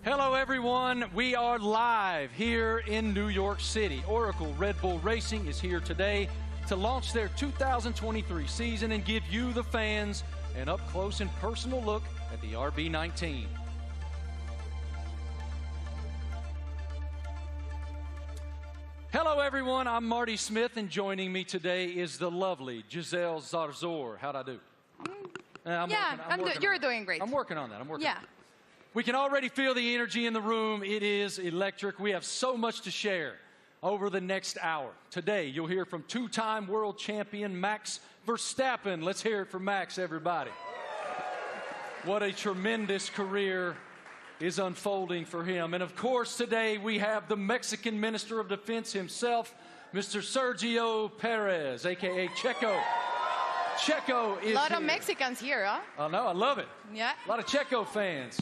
Hello everyone, we are live here in New York City. Oracle Red Bull Racing is here today to launch their 2023 season and give you, the fans, an up-close and personal look at the RB19. Hello everyone, I'm Marty Smith, and joining me today is the lovely Giselle Zarzor. How'd I do? You're doing great. I'm working on that. I'm working. Yeah. We can already feel the energy in the room. It is electric. We have so much to share over the next hour. Today, you'll hear from two-time world champion Max Verstappen. Let's hear it for Max, everybody. What a tremendous career is unfolding for him. And of course, today we have the Mexican Minister of Defense himself, Mr. Sergio Perez, a.k.a. Checo. Checo is A lot here. of Mexicans here, huh? I know, I love it. Yeah. A lot of Checo fans.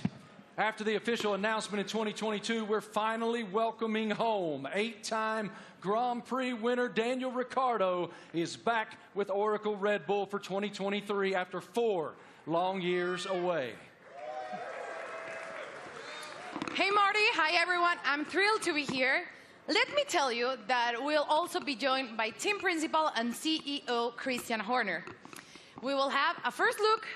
After the official announcement in 2022, we're finally welcoming home. 8-time Grand Prix winner Daniel Ricciardo is back with Oracle Red Bull for 2023 after 4 long years away. Hey, Marty. Hi, everyone. I'm thrilled to be here. Let me tell you that we'll also be joined by team principal and CEO Christian Horner. We will have a first look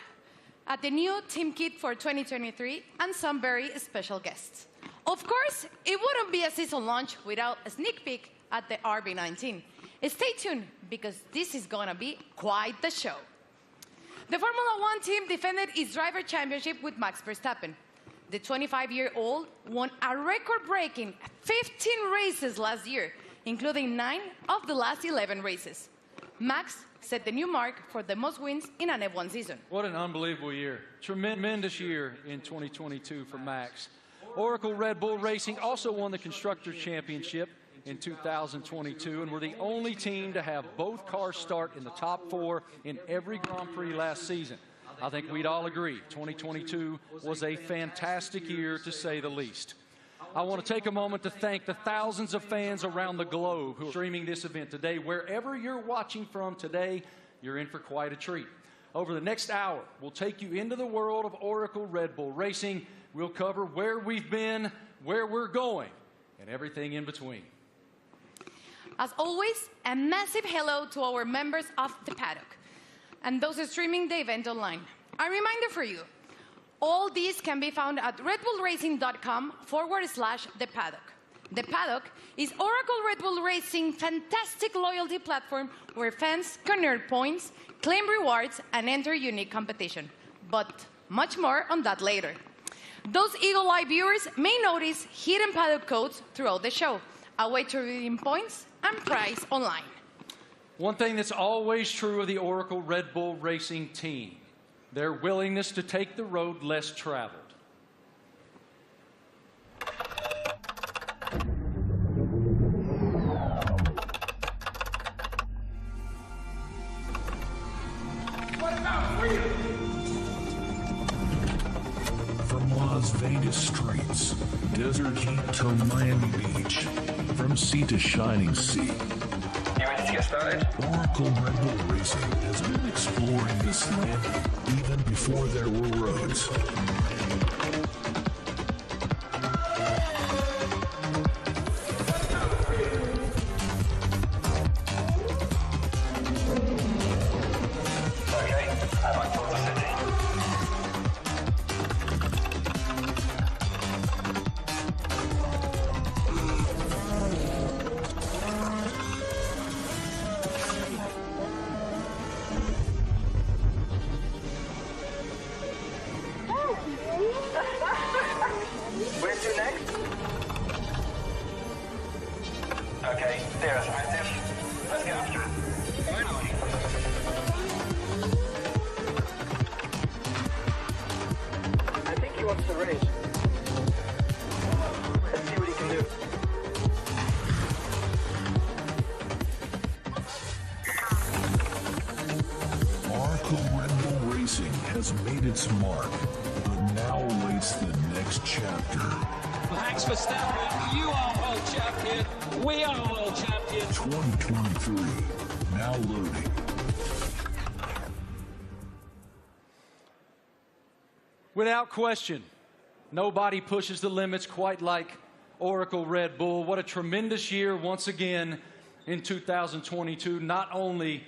at the new team kit for 2023 and some very special guests. Of course, it wouldn't be a season launch without a sneak peek at the RB19. Stay tuned, because this is going to be quite the show. The Formula One team defended its driver championship with Max Verstappen. The 25-year-old won a record-breaking 15 races last year, including 9 of the last 11 races. Max set the new mark for the most wins in an F1 season. What an unbelievable year. Tremendous year in 2022 for Max. Oracle Red Bull Racing also won the Constructors' Championship in 2022, and were the only team to have both cars start in the top 4 in every Grand Prix last season. I think we'd all agree 2022 was a fantastic year, to say the least. I want to take a moment to thank the thousands of fans around the globe who are streaming this event today. Wherever you're watching from today, you're in for quite a treat. Over the next hour, we'll take you into the world of Oracle Red Bull Racing. We'll cover where we've been, where we're going, and everything in between. As always, a massive hello to our members of the paddock and those streaming the event online. A reminder for you, all these can be found at redbullracing.com/the paddock. The Paddock is Oracle Red Bull Racing's fantastic loyalty platform where fans can earn points, claim rewards, and enter unique competition. But much more on that later. Those Eagle Eye viewers may notice hidden paddock codes throughout the show, a way to redeem points and prize online. One thing that's always true of the Oracle Red Bull Racing team: their willingness to take the road less traveled. From Las Vegas streets, desert heat to Miami Beach, from sea to shining sea, You ready to get started? Oracle Red Bull Racing has been exploring this land even before there were roads. Okay, there's active. Let's get after it. Finally. I think he wants to race. Let's see what he can do. Oracle Red Bull Racing has made its mark, but now awaits the next chapter. Max Verstappen, you are world champion. We are world champion. 2023, now loading. Without question, nobody pushes the limits quite like Oracle Red Bull. What a tremendous year once again in 2022, not only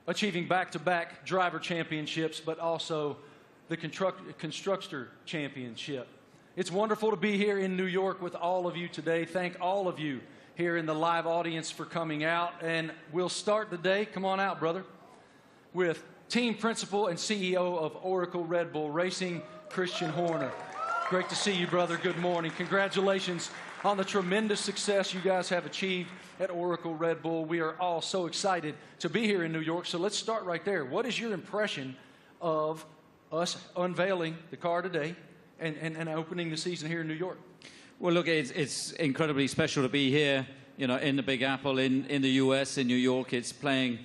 achieving back-to-back driver championships, but also the constructor championship. It's wonderful to be here in New York with all of you today. Thank all of you here in the live audience for coming out. And we'll start the day, come on out, brother, with team principal and CEO of Oracle Red Bull Racing, Christian Horner. Great to see you, brother. Good morning. Congratulations on the tremendous success you guys have achieved at Oracle Red Bull. We are all so excited to be here in New York. So let's start right there. What is your impression of us unveiling the car today and opening the season here in New York? Well, look, it's incredibly special to be here, you know, in the Big Apple, in the U.S., in New York. It's playing,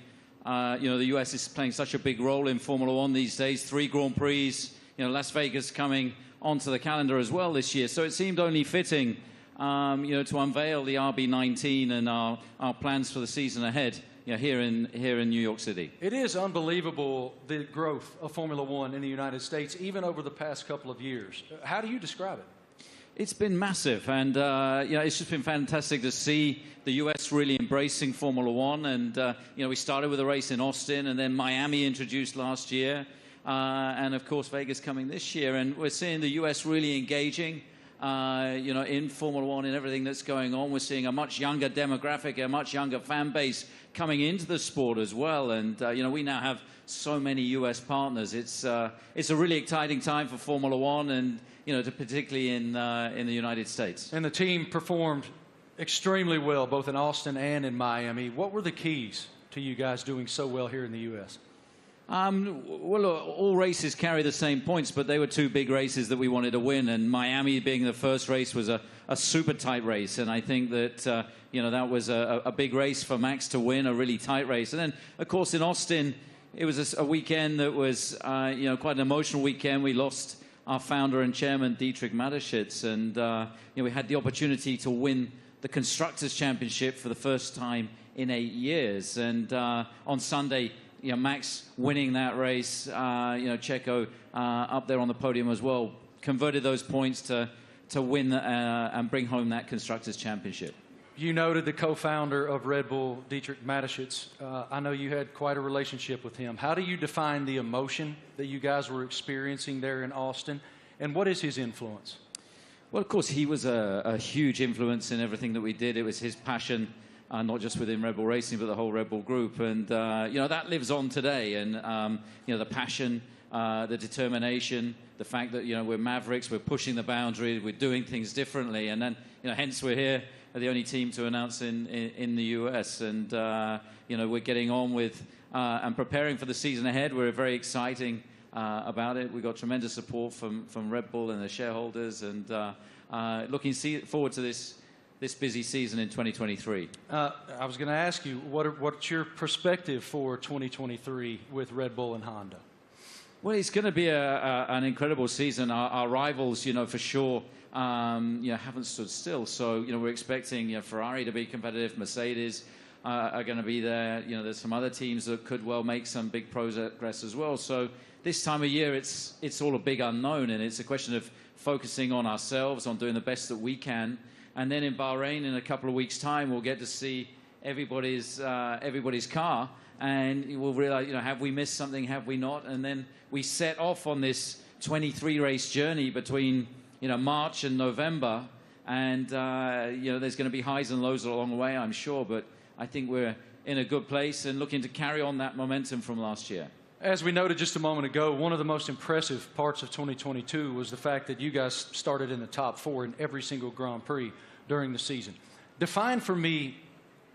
you know, the U.S. is playing such a big role in Formula One these days. 3 Grand Prix, you know, Las Vegas coming onto the calendar as well this year. So it seemed only fitting, you know, to unveil the RB19 and our plans for the season ahead, you know, here in New York City. It is unbelievable, the growth of Formula One in the United States, even over the past couple of years. How do you describe it? It's been massive, and you know, it's just been fantastic to see the U.S. really embracing Formula One. And you know, we started with a race in Austin, and then Miami introduced last year, and of course Vegas coming this year. And we're seeing the U.S. really engaging, you know, in Formula One and everything that's going on. We're seeing a much younger demographic, a much younger fan base coming into the sport as well. And you know, we now have so many U.S. partners. It's a really exciting time for Formula One, and you know, particularly in the United States. And the team performed extremely well, both in Austin and in Miami. What were the keys to you guys doing so well here in the U.S.? Well, all races carry the same points, but they were 2 big races that we wanted to win. And Miami being the first race was a super tight race. And I think that, you know, that was a big race for Max to win, a really tight race. And then, of course, in Austin, it was a weekend that was, you know, quite an emotional weekend. We lost our founder and chairman, Dietrich Mateschitz. And, you know, we had the opportunity to win the Constructors' Championship for the first time in 8 years. And on Sunday, you know, Max winning that race, you know, Checo up there on the podium as well, converted those points to win and bring home that Constructors' Championship. You noted the co-founder of Red Bull, Dietrich Mateschitz. I know you had quite a relationship with him. How do you define the emotion that you guys were experiencing there in Austin, and what is his influence? Well, of course, he was a huge influence in everything that we did. It was his passion, not just within Red Bull Racing, but the whole Red Bull group. And, you know, that lives on today. And, you know, the passion, the determination, the fact that, you know, we're Mavericks, we're pushing the boundary, we're doing things differently. And then, you know, hence we're here, the only team to announce in the US. And, you know, we're getting on with and preparing for the season ahead. We're very exciting about it. We've got tremendous support from Red Bull and their shareholders. And looking forward to this busy season in 2023. I was going to ask you, what's your perspective for 2023 with Red Bull and Honda? Well, it's going to be an incredible season. Our rivals, you know, for sure, you know, haven't stood still. So, you know, we're expecting, you know, Ferrari to be competitive. Mercedes are going to be there. You know, there's some other teams that could well make some big progress as well. So this time of year, it's all a big unknown, and it's a question of focusing on ourselves, on doing the best that we can. And then in Bahrain, in a couple of weeks' time, we'll get to see everybody's car, and we'll realize, you know, have we missed something, have we not? And then we set off on this 23-race journey between, you know, March and November, and you know, there's going to be highs and lows along the way, I'm sure, but I think we're in a good place and looking to carry on that momentum from last year. As we noted just a moment ago, one of the most impressive parts of 2022 was the fact that you guys started in the top 4 in every single Grand Prix during the season. Define for me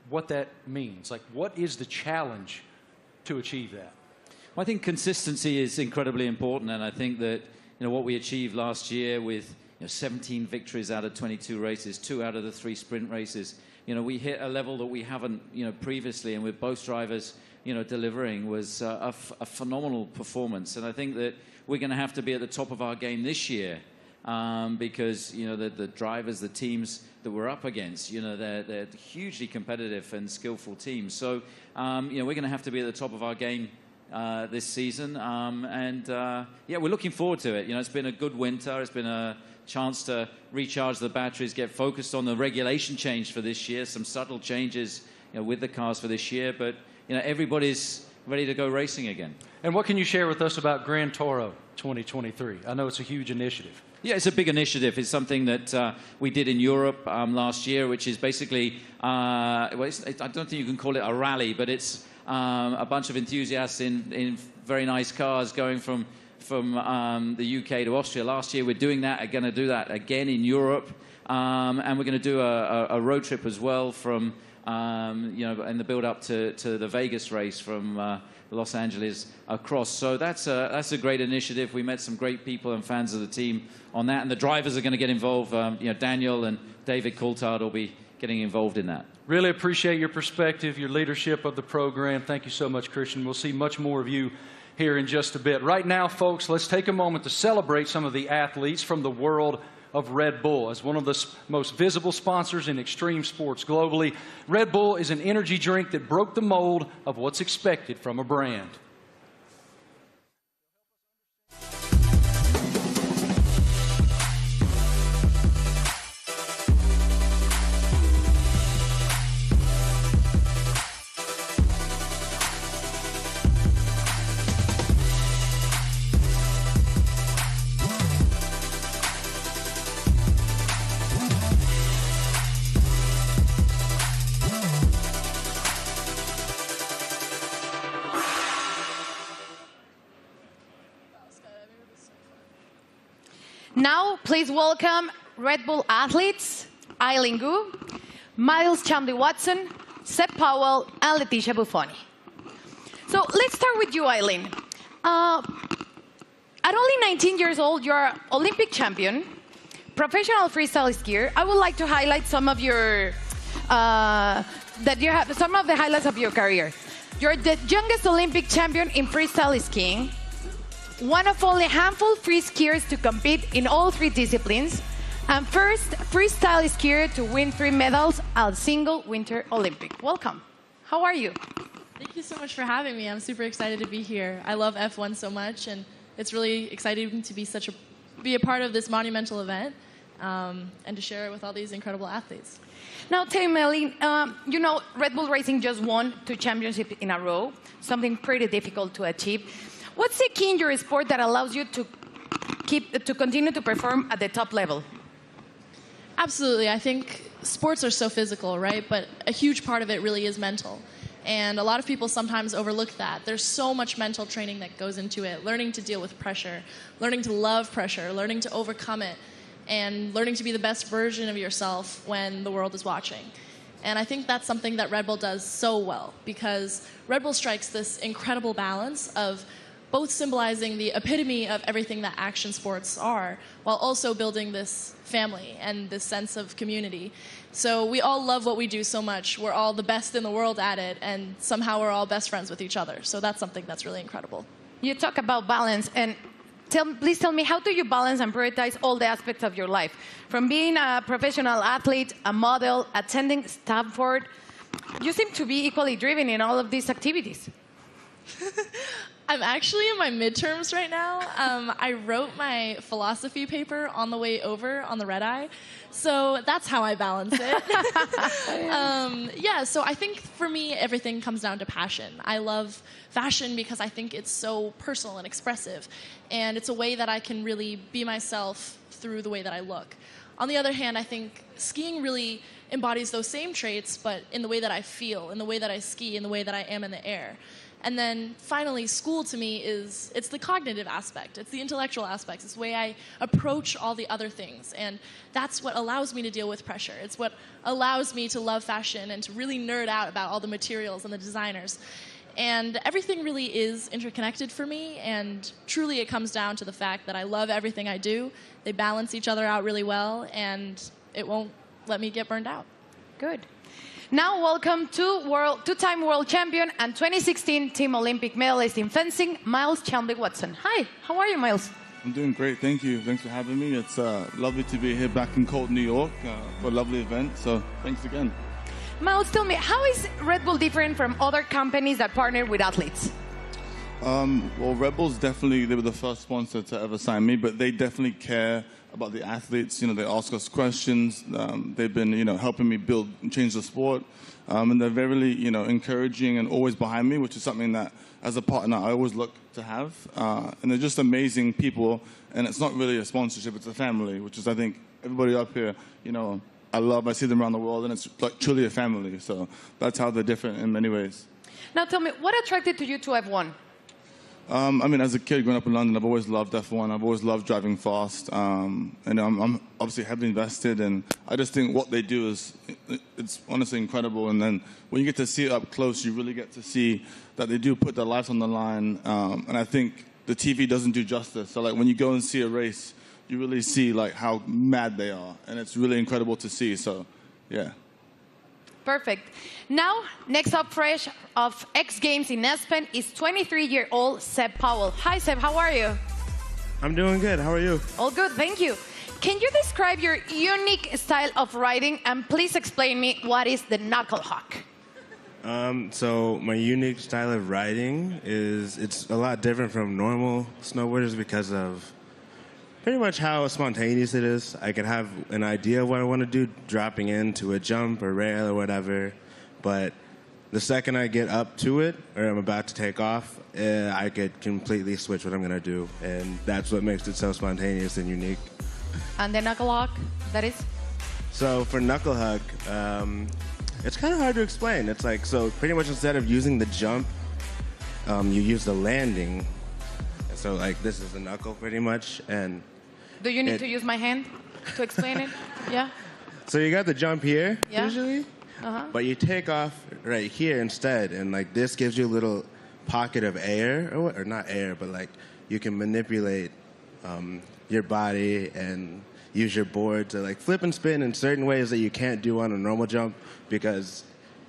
what that means. Like, what is the challenge to achieve that? Well, I think consistency is incredibly important, and I think that what we achieved last year with 17 victories out of 22 races, 2 out of the 3 sprint races, we hit a level that we haven't previously, and with both drivers delivering was a phenomenal performance. And I think that we're going to have to be at the top of our game this year because the drivers, the teams that we're up against, they're hugely competitive and skillful teams. So we're going to have to be at the top of our game this season, we're looking forward to it. It's been a good winter. It's been a chance to recharge the batteries, get focused on the regulation change for this year, some subtle changes with the cars for this year, but everybody's ready to go racing again. And what can you share with us about Grand Toro 2023? I know it's a huge initiative. Yeah, it's a big initiative. It's something that we did in Europe last year, which is basically, I don't think you can call it a rally, but it's a bunch of enthusiasts in very nice cars going from the UK to Austria. Last year, we're doing that. We're going to do that again in Europe, and we're going to do a road trip as well from in the build-up to the Vegas race from Los Angeles across. So that's a great initiative. We met some great people and fans of the team on that, and the drivers are going to get involved. Daniel and David Coulthard will be getting involved in that. Really appreciate your perspective, your leadership of the program. Thank you so much, Christian. We'll see much more of you here in just a bit. Right now, folks, let's take a moment to celebrate some of the athletes from the world of Red Bull. As one of the most visible sponsors in extreme sports globally, Red Bull is an energy drink that broke the mold of what's expected from a brand. Now, please welcome Red Bull athletes, Eileen Gu, Miles Chamley-Watson, Seb Powell, and Leticia Buffoni. So let's start with you, Eileen. At only 19 years old, you're an Olympic champion, professional freestyle skier. I would like to highlight some of your some of the highlights of your career. You're the youngest Olympic champion in freestyle skiing, one of only a handful of free skiers to compete in all 3 disciplines, and first freestyle skier to win 3 medals at a single Winter Olympic. Welcome. How are you? Thank you so much for having me. I'm super excited to be here. I love F1 so much, and it's really exciting to be a part of this monumental event and to share it with all these incredible athletes. Now, tell me, Eileen, Red Bull Racing just won 2 championships in a row, something pretty difficult to achieve. What's the key in your sport that allows you to continue to perform at the top level? Absolutely. I think sports are so physical, right? But a huge part of it really is mental. And a lot of people sometimes overlook that. There's so much mental training that goes into it, learning to deal with pressure, learning to love pressure, learning to overcome it, and learning to be the best version of yourself when the world is watching. And I think that's something that Red Bull does so well, because Red Bull strikes this incredible balance of both symbolizing the epitome of everything that action sports are, while also building this family and this sense of community. So we all love what we do so much. We're all the best in the world at it, and somehow we're all best friends with each other. So that's something that's really incredible. You talk about balance, and please tell me, how do you balance and prioritize all the aspects of your life? From being a professional athlete, a model, attending Stanford, you seem to be equally driven in all of these activities. I'm actually in my midterms right now. I wrote my philosophy paper on the way over on the red eye, so that's how I balance it. So I think for me, everything comes down to passion. I love fashion because I think it's so personal and expressive, and it's a way that I can really be myself through the way that I look. On the other hand, I think skiing really embodies those same traits, but in the way that I feel, in the way that I ski, in the way that I am in the air. And then finally, school to me it's the cognitive aspect. It's the intellectual aspects. It's the way I approach all the other things. And that's what allows me to deal with pressure. It's what allows me to love fashion and to really nerd out about all the materials and the designers. And everything really is interconnected for me, and truly it comes down to the fact that I love everything I do. They balance each other out really well, and it won't let me get burned out. Good. Now, welcome to two-time world champion and 2016 Team Olympic medalist in fencing, Miles Chambliss-Watson. Hi, how are you, Miles? I'm doing great, thank you. Thanks for having me. It's lovely to be here back in cold New York for a lovely event, so thanks again. Miles, tell me, how is Red Bull different from other companies that partner with athletes? Well, Red Bull's definitely, they were the first sponsor to ever sign me, but they definitely care about the athletes. You know, they ask us questions. They've been, helping me build and change the sport. And they're very, encouraging and always behind me, which is something that, as a partner, I always look to have. And they're just amazing people. And it's not really a sponsorship, it's a family, which is, I think, everybody up here, I see them around the world, and it's like truly a family. So that's how they're different in many ways. Now tell me, what attracted you to F1? As a kid growing up in London, I've always loved F1. I've always loved driving fast. And I'm obviously heavily invested, and I just think what they do it's honestly incredible. And then when you get to see it up close, you really get to see that they do put their lives on the line. And I think the TV doesn't do justice. So like when you go and see a race, you really see like how mad they are, and it's really incredible to see. So, yeah. Perfect. Now, next up fresh of X Games in Aspen is 23-year-old Seb Powell. Hi, Seb. How are you? I'm doing good. How are you? All good. Thank you. Can you describe your unique style of riding, and please explain me what is the knuckle hawk? So my unique style of riding it's a lot different from normal snowboarders because of pretty much how spontaneous it is. I can have an idea of what I want to do, dropping into a jump or rail or whatever, but the second I get up to it, or I'm about to take off, I could completely switch what I'm going to do, and that's what makes it so spontaneous and unique. And the knuckle hawk, that is? So for knuckle hug, it's kind of hard to explain. It's like, so pretty much instead of using the jump, you use the landing. So like this is the knuckle pretty much, and do you need to use my hand to explain it? Yeah. So you got the jump here, yeah. Usually, but you take off right here instead, and like this gives you a little pocket of air, or not air, but like you can manipulate your body and use your board to like flip and spin in certain ways that you can't do on a normal jump because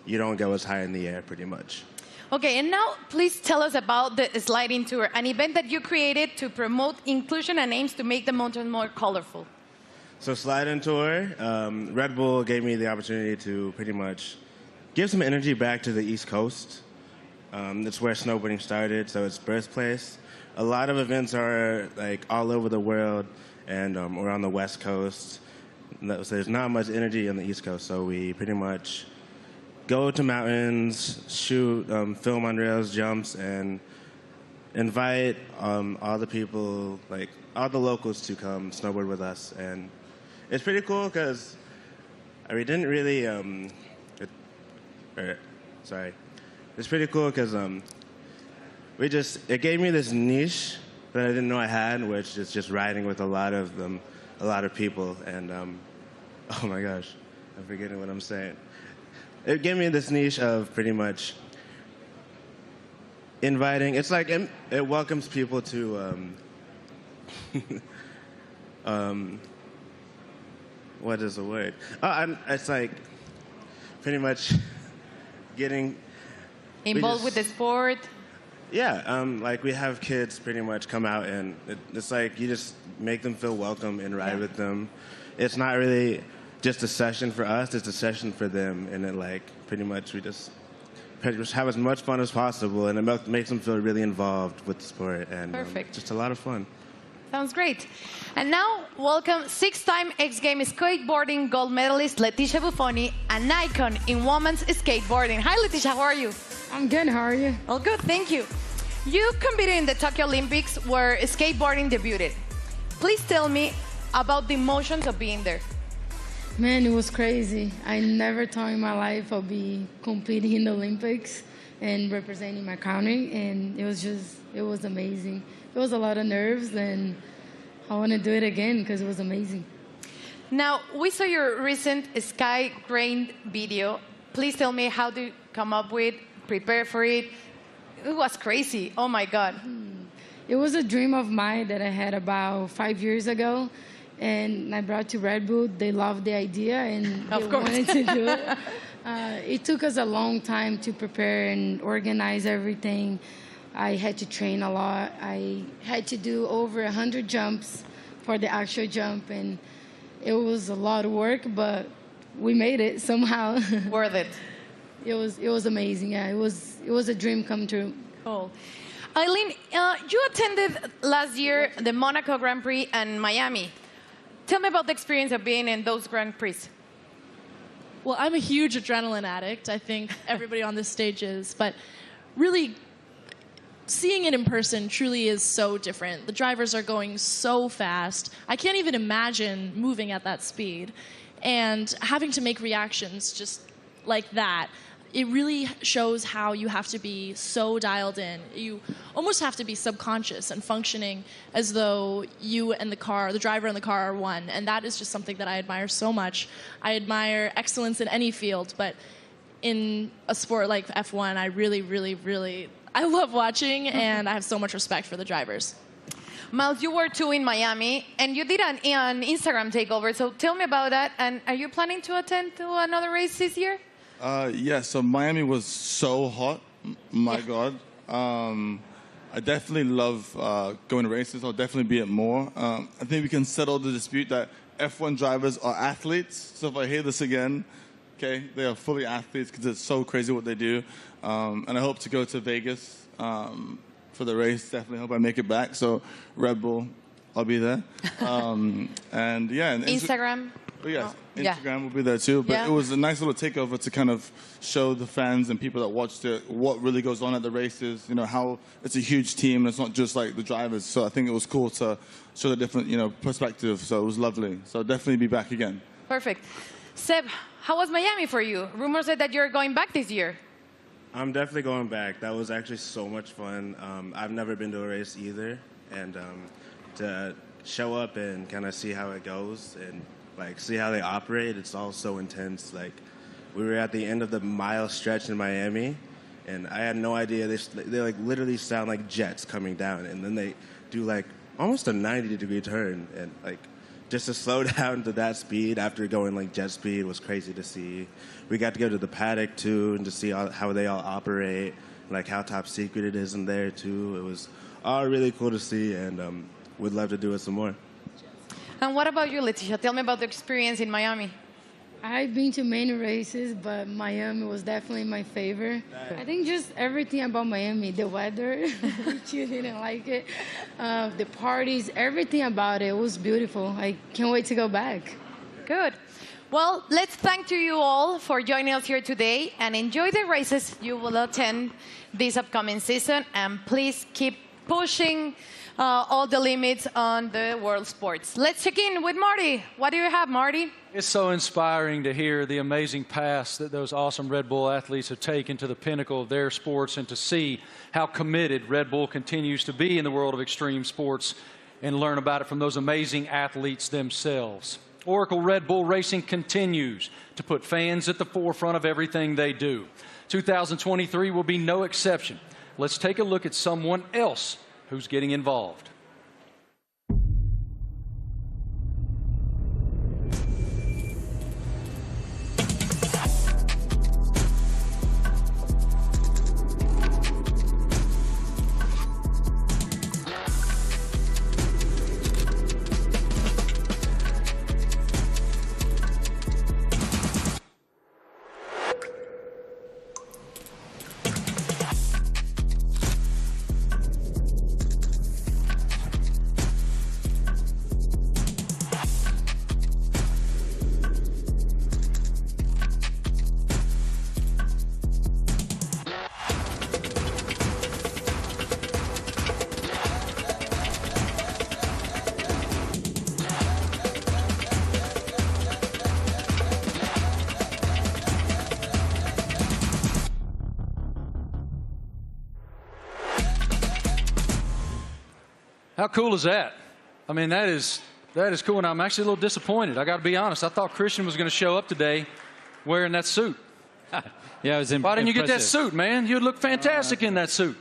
you don't go as high in the air pretty much. Okay, and now please tell us about the Sliding Tour, an event that you created to promote inclusion and aims to make the mountain more colorful. So Sliding Tour, Red Bull gave me the opportunity to pretty much give some energy back to the East Coast. That's where snowboarding started, so it's birthplace. A lot of events are like all over the world, and we're on the West Coast. So there's not much energy on the East Coast, so we pretty much go to mountains, shoot, film on rails, jumps, and invite all the people, like all the locals, to come snowboard with us. And it's pretty cool because we didn't really. It's pretty cool because it gave me this niche that I didn't know I had, which is just riding with a lot of people. And oh my gosh, I'm forgetting what I'm saying. It gave me this niche of pretty much inviting. It's like it welcomes people to what is the word? It's like pretty much getting involved with the sport. Yeah, like we have kids pretty much come out, and it's like you just make them feel welcome and ride with them. It's not really just a session for us, it's a session for them, and then like pretty much we just have as much fun as possible, and it makes them feel really involved with the sport, and just a lot of fun. Sounds great. And now, welcome 6-time X Games skateboarding gold medalist Leticia Buffoni, an icon in women's skateboarding. Hi, Leticia, how are you? I'm good, how are you? All good, thank you. You competed in the Tokyo Olympics where skateboarding debuted. Please tell me about the emotions of being there. Man, it was crazy. I never thought in my life I'll be competing in the Olympics and representing my country, and it was amazing. It was a lot of nerves, and I want to do it again because it was amazing. Now, we saw your recent Sky Grain video. Please tell me how to come up with, prepare for it. It was crazy. Oh, my God. It was a dream of mine that I had about 5 years ago, and I brought to Red Bull. They loved the idea, and they wanted to do it. It took us a long time to prepare and organize everything. I had to train a lot. I had to do over 100 jumps for the actual jump, and it was a lot of work, but we made it somehow. Worth it. It was amazing. Yeah, it was a dream come true. Cool. Eileen, you attended last year the Monaco Grand Prix and Miami. Tell me about the experience of being in those Grand Prix. Well, I'm a huge adrenaline addict. I think everybody on this stage is. But really, seeing it in person truly is so different. The drivers are going so fast. I can't even imagine moving at that speed. And having to make reactions just like that, it really shows how you have to be so dialed in. You almost have to be subconscious and functioning as though you and the driver and the car are one. And that is just something that I admire so much. I admire excellence in any field, but in a sport like F1, I really, I love watching, and I have so much respect for the drivers. Miles, you were too in Miami, and you did an Instagram takeover. So tell me about that. And are you planning to attend to another race this year? Yeah, so Miami was so hot. My God. I definitely love going to races. I'll definitely be at more. I think we can settle the dispute that F1 drivers are athletes. So if I hear this again, okay, they are fully athletes because it's so crazy what they do. And I hope to go to Vegas for the race. Definitely hope I make it back. So Red Bull, I'll be there. And yeah. And Instagram? Oh, yes. Instagram will be there too, but it was a nice little takeover to kind of show the fans and people that watched it what really goes on at the races, how it's a huge team and it's not just like the drivers. So I think it was cool to show the different, perspective. So it was lovely. So I'll definitely be back again. Perfect. Seb, how was Miami for you? Rumors said that you're going back this year. I'm definitely going back. That was actually so much fun. I've never been to a race either, and to show up and kind of see how it goes and see how they operate. It's all so intense. We were at the end of the mile stretch in Miami, and I had no idea. They literally sound like jets coming down, and then they do almost a 90-degree turn, and just to slow down to that speed after going jet speed was crazy to see. We got to go to the paddock too, and to see how they all operate, how top secret it is in there too. It was all really cool to see, and we'd love to do it some more. And what about you, Leticia? Tell me about the experience in Miami. I've been to many races, but Miami was definitely my favorite. I think just everything about Miami, the weather, which you didn't like it, the parties, everything about it was beautiful. I can't wait to go back. Good. Well, let's thank to you all for joining us here today, and enjoy the races you will attend this upcoming season. And please keep pushing all the limits on the world sports. Let's check in with Marty. What do you have, Marty? It's so inspiring to hear the amazing paths that those awesome Red Bull athletes have taken to the pinnacle of their sports, and to see how committed Red Bull continues to be in the world of extreme sports and learn about it from those amazing athletes themselves. Oracle Red Bull Racing continues to put fans at the forefront of everything they do. 2023 will be no exception. Let's take a look at someone else who's getting involved. How cool is that? I mean, that is cool, and I'm actually a little disappointed. I got to be honest. I thought Christian was going to show up today wearing that suit. Yeah, it was Why didn't you get that impressive. suit, man? You'd look fantastic in that suit.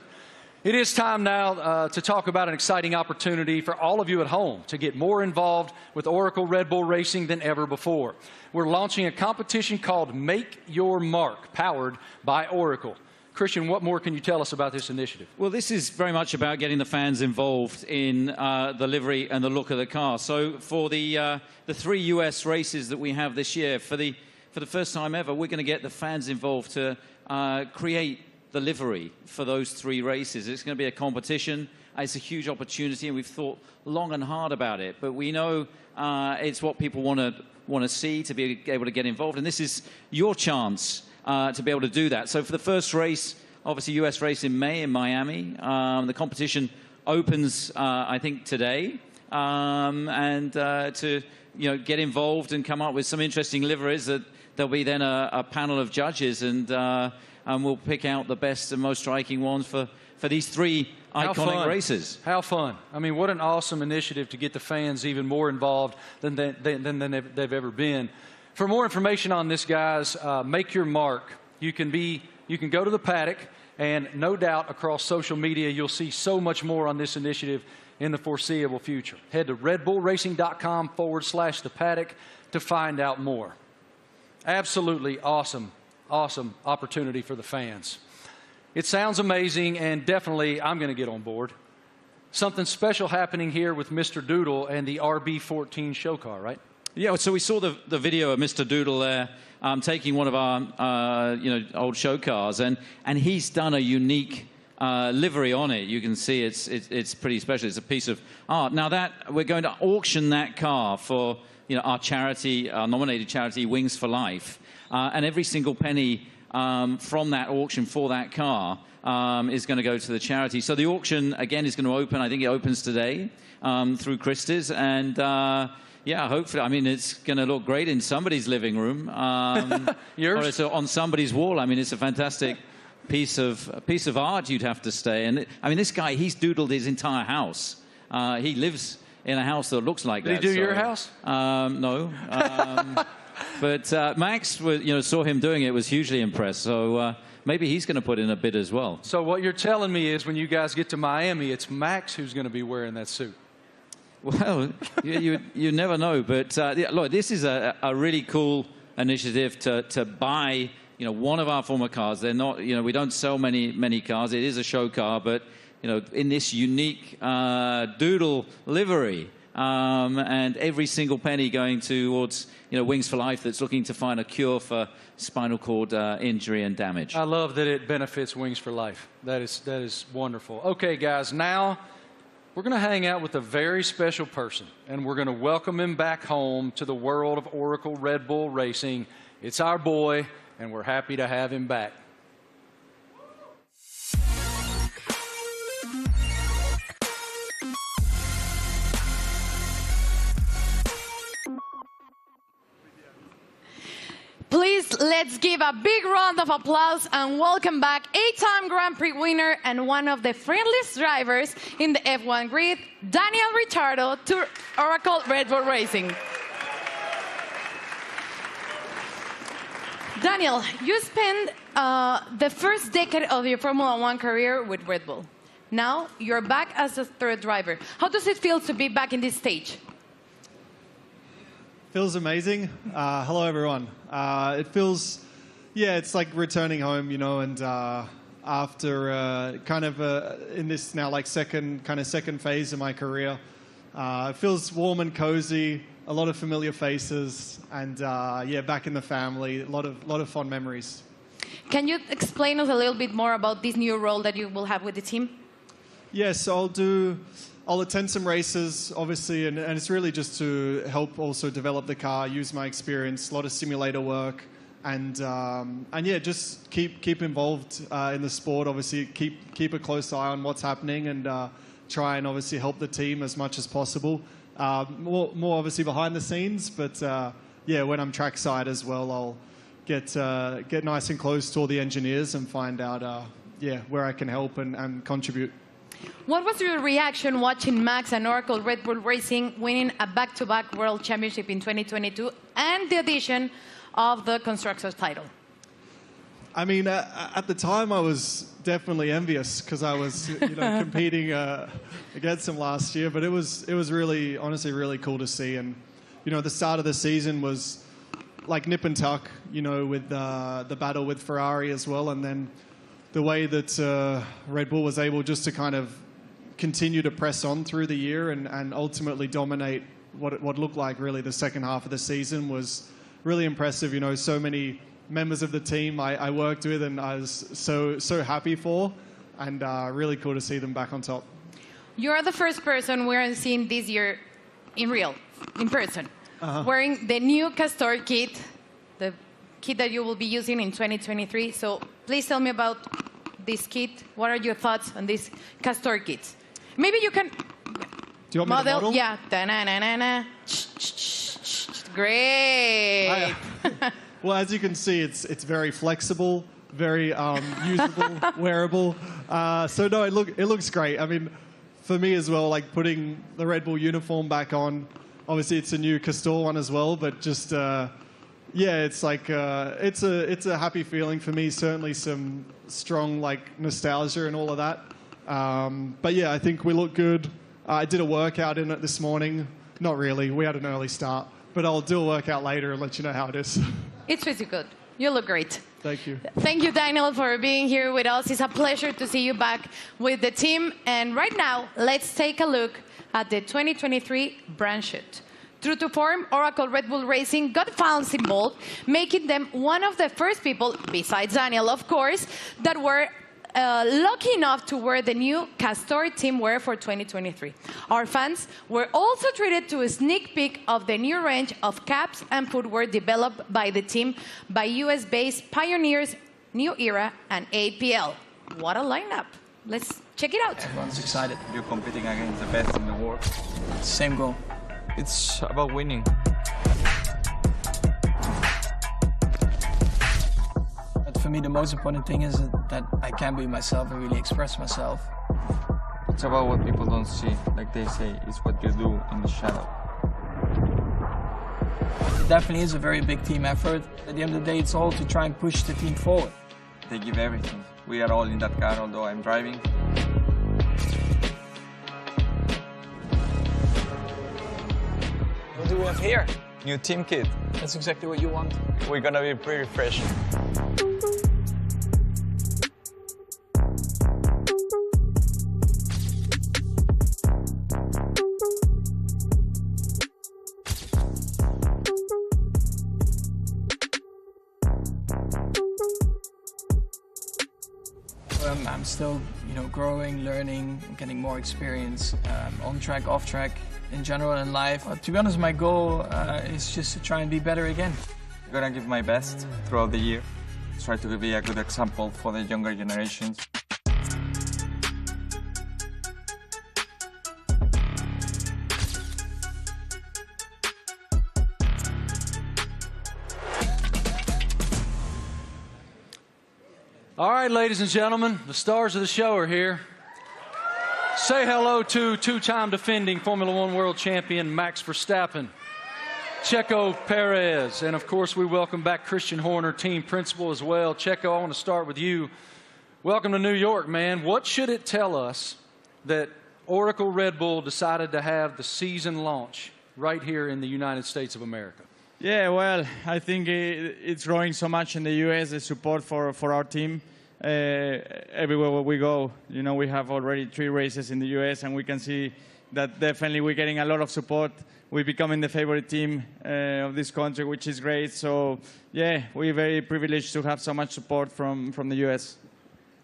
It is time now to talk about an exciting opportunity for all of you at home to get more involved with Oracle Red Bull Racing than ever before. We're launching a competition called Make Your Mark, powered by Oracle. Christian, what more can you tell us about this initiative? Well, this is very much about getting the fans involved in the livery and the look of the car. So for the 3 US races that we have this year, for the first time ever, we're going to get the fans involved to create the livery for those 3 races. It's going to be a competition. It's a huge opportunity, and we've thought long and hard about it. But we know it's what people want to see, to be able to get involved. And this is your chance to be able to do that. So for the first race, obviously US race in May in Miami, the competition opens, I think, today. And to get involved and come up with some interesting liveries, that there'll be then a panel of judges, and we'll pick out the best and most striking ones for these 3 iconic races. How fun. I mean, what an awesome initiative to get the fans even more involved than they've ever been. For more information on this, guys, Make Your Mark. You can go to the paddock, and no doubt across social media you'll see so much more on this initiative in the foreseeable future. Head to redbullracing.com/the paddock to find out more. Absolutely awesome opportunity for the fans. It sounds amazing, and definitely I'm going to get on board. Something special happening here with Mr. Doodle and the RB14 show car, right? Yeah, so we saw the video of Mr. Doodle there taking one of our old show cars, and he's done a unique livery on it. You can see it's pretty special. It's a piece of art. Now that we're going to auction that car for our charity, our nominated charity, Wings for Life, and every single penny from that auction for that car is going to go to the charity. So the auction again is going to open. I think it opens today through Christie's, and yeah, hopefully. I mean, it's going to look great in somebody's living room. Yours? Or it's on somebody's wall. I mean, it's a fantastic piece of art. You'd have to say. And I mean, this guy, he's doodled his entire house. He lives in a house that looks like that. Did he do your house? No. But Max, saw him doing it, was hugely impressed. So maybe he's going to put in a bid as well. So what you're telling me is, when you guys get to Miami, it's Max who's going to be wearing that suit. Well, you never know. But look, this is a really cool initiative to buy one of our former cars. They're not, we don't sell many cars. It is a show car, but in this unique Doodle livery, and every single penny going towards Wings for Life, that's looking to find a cure for spinal cord injury and damage. I love that it benefits Wings for Life. That is wonderful. Okay, guys, now we're going to hang out with a very special person, and we're going to welcome him back home to the world of Oracle Red Bull Racing. It's our boy, and we're happy to have him back. Please, let's give a big round of applause and welcome back 8-time Grand Prix winner and one of the friendliest drivers in the F1 grid, Daniel Ricciardo, to Oracle Red Bull Racing. Daniel, you spent the first decade of your Formula One career with Red Bull. Now you're back as a third driver. How does it feel to be back in this stage? Feels amazing. Hello, everyone. It feels, it's like returning home, and after in this now like second phase of my career, it feels warm and cozy, a lot of familiar faces, and back in the family, a lot of fond memories. Can you explain us a little bit more about this new role that you will have with the team? Yes, I'll attend some races, obviously, and it's really just to help also develop the car, use my experience, a lot of simulator work, and just keep involved in the sport. Obviously, keep a close eye on what's happening, and try and obviously help the team as much as possible. More obviously behind the scenes, but when I'm trackside as well, I'll get nice and close to all the engineers and find out where I can help and contribute. What was your reaction watching Max and Oracle Red Bull Racing winning a back-to-back World Championship in 2022 and the addition of the Constructors title? I mean, at the time, I was definitely envious because I was, competing against him last year. But it was really, honestly, really cool to see. And the start of the season was like nip and tuck, with the battle with Ferrari as well, and then the way that Red Bull was able just to kind of continue to press on through the year and ultimately dominate what looked like really the second half of the season was really impressive. So many members of the team I worked with and I was so happy for, and really cool to see them back on top. You're the first person we're seeing this year in person, wearing the new Castor kit, the kit that you will be using in 2023. So please tell me about this kit. What are your thoughts on this Castor kit? Maybe you can Do you want me to model? Yeah. Da-na-na-na-na. Great. Well, as you can see, it's very flexible, very usable, wearable. So no, it looks great. I mean, for me as well, like putting the Red Bull uniform back on. Obviously, it's a new Castor one as well, but just it's like it's a happy feeling for me. Certainly, some strong like nostalgia and all of that. But yeah, I think we look good. I did a workout in it this morning. Not really. We had an early start, but I'll do a workout later and let you know how it is. It's pretty good. You look great. Thank you. Thank you, Daniel, for being here with us. It's a pleasure to see you back with the team. And right now, let's take a look at the 2023 brand shoot. True to form, Oracle Red Bull Racing got fans involved, making them one of the first people, besides Daniel, of course, that were lucky enough to wear the new Castor team wear for 2023. Our fans were also treated to a sneak peek of the new range of caps and footwear developed by the team by US-based pioneers New Era and APL. What a lineup. Let's check it out. Everyone's excited. You're competing against the best in the world. Same goal. It's about winning. For me, the most important thing is that I can be myself and really express myself. It's about what people don't see. Like they say, it's what you do in the shadow. It definitely is a very big team effort. At the end of the day, it's all to try and push the team forward. They give everything. We are all in that car, although I'm driving. What do we have here? New team kit. That's exactly what you want. We're gonna be pretty fresh. I'm still, growing, learning, getting more experience on track, off track, in general in life. To be honest, my goal is just to try and be better again. I'm gonna give my best throughout the year. Try to be a good example for the younger generations. All right, ladies and gentlemen, the stars of the show are here. Say hello to two-time defending Formula One world champion Max Verstappen, Checo Perez, and of course we welcome back Christian Horner, team principal as well. Checo, I want to start with you. Welcome to New York, man. What should it tell us that Oracle Red Bull decided to have the season launch right here in the United States of America? Yeah, well, I think it's growing so much in the U.S., the support for our team. Everywhere where we go, we have already 3 races in the U.S., and we can see that definitely we're getting a lot of support. We're becoming the favorite team of this country, which is great. So, yeah, we're very privileged to have so much support from the U.S.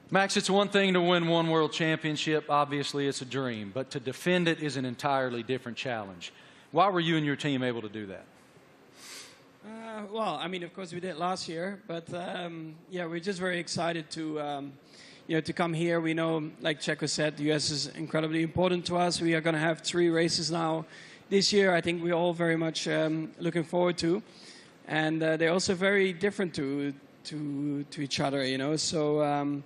Max, it's one thing to win one world championship. Obviously, it's a dream. But to defend it is an entirely different challenge. Why were you and your team able to do that? Well, I mean, of course we did last year, but yeah, we're just very excited to, to come here. We know, like Checo said, the US is incredibly important to us. We are going to have 3 races now this year. I think we're all very much looking forward to, and they're also very different to each other, So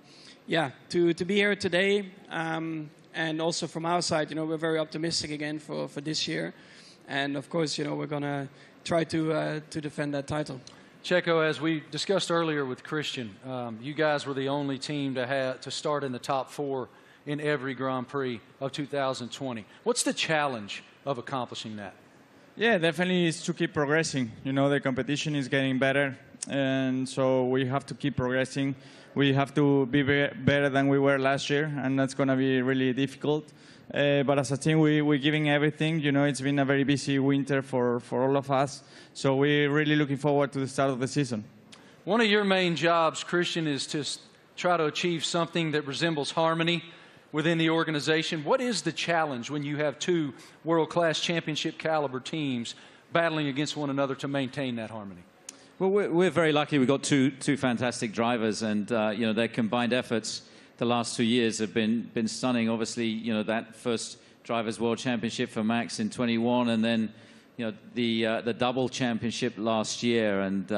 yeah, to be here today and also from our side, we're very optimistic again for this year. And of course, we're going to try to defend that title. Checo, as we discussed earlier with Christian, you guys were the only team to start in the top 4 in every Grand Prix of 2020. What's the challenge of accomplishing that? Yeah, definitely is to keep progressing. The competition is getting better, and so we have to keep progressing. We have to be better than we were last year, and that's going to be really difficult. But as a team, we're giving everything. It's been a very busy winter for all of us, so we're really looking forward to the start of the season. One of your main jobs, Christian, is to try to achieve something that resembles harmony within the organization. What is the challenge when you have 2 world-class championship caliber teams battling against one another to maintain that harmony? Well, we're very lucky. We've got two fantastic drivers, and their combined efforts the last 2 years have been stunning. Obviously, that first Drivers' World Championship for Max in 21, and then the double championship last year, and